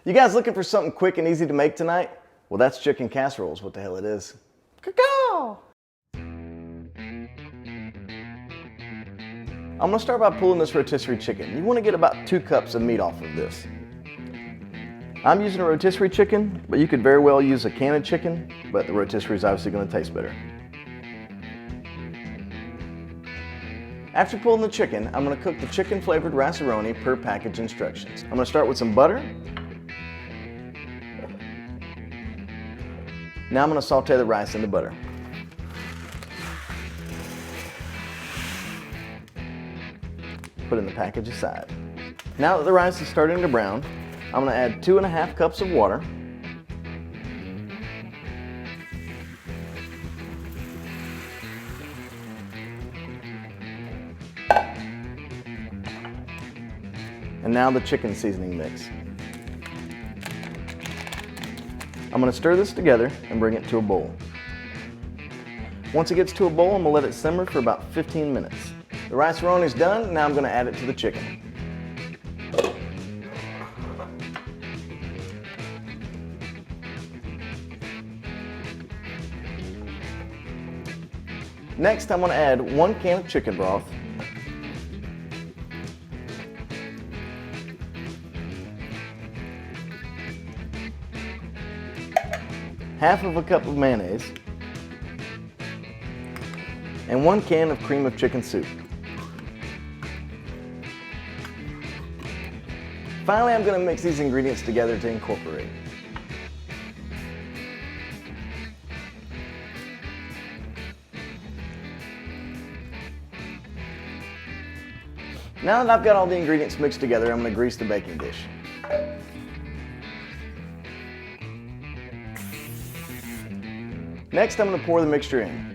You guys looking for something quick and easy to make tonight? Well, that's chicken casserole is what the hell it is. Caw-caw! I'm gonna start by pulling this rotisserie chicken. You wanna get about 2 cups of meat off of this. I'm using a rotisserie chicken, but you could very well use a can of chicken, but the rotisserie is obviously gonna taste better. After pulling the chicken, I'm gonna cook the chicken flavored Rice-A-Roni per package instructions. I'm gonna start with some butter. Now I'm gonna saute the rice in the butter. Put in the package aside. Now that the rice is starting to brown, I'm gonna add 2½ cups of water. And now the chicken seasoning mix. I'm gonna stir this together and bring it to a boil. Once it gets to a boil, I'm gonna let it simmer for about 15 minutes. The Rice-A-Roni is done, now I'm gonna add it to the chicken. Next, I'm gonna add 1 can of chicken broth, half of a cup of mayonnaise, and 1 can of cream of chicken soup. Finally, I'm going to mix these ingredients together to incorporate. Now that I've got all the ingredients mixed together, I'm going to grease the baking dish. Next, I'm going to pour the mixture in.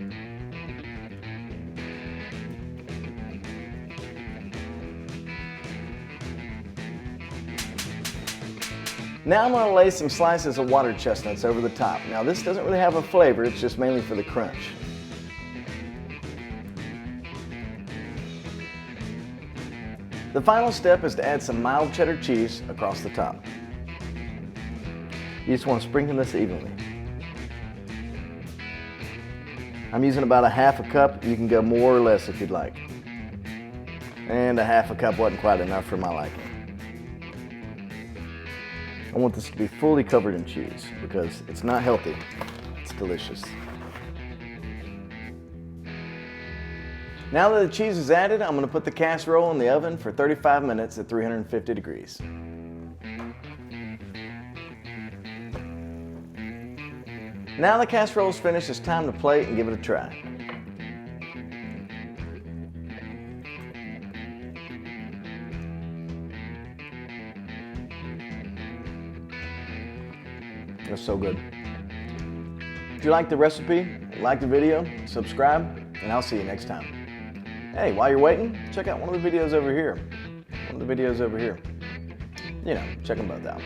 Now I'm going to lay some slices of water chestnuts over the top. Now this doesn't really have a flavor, it's just mainly for the crunch. The final step is to add some mild cheddar cheese across the top. You just want to sprinkle this evenly. I'm using about 1/2 cup. You can go more or less if you'd like. And 1/2 cup wasn't quite enough for my liking. I want this to be fully covered in cheese because it's not healthy, it's delicious. Now that the cheese is added, I'm going to put the casserole in the oven for 35 minutes at 350 degrees. Now the casserole is finished, it's time to plate and give it a try. It's so good. If you like the recipe, like the video, subscribe, and I'll see you next time. Hey, while you're waiting, check out one of the videos over here. You know, check them both out.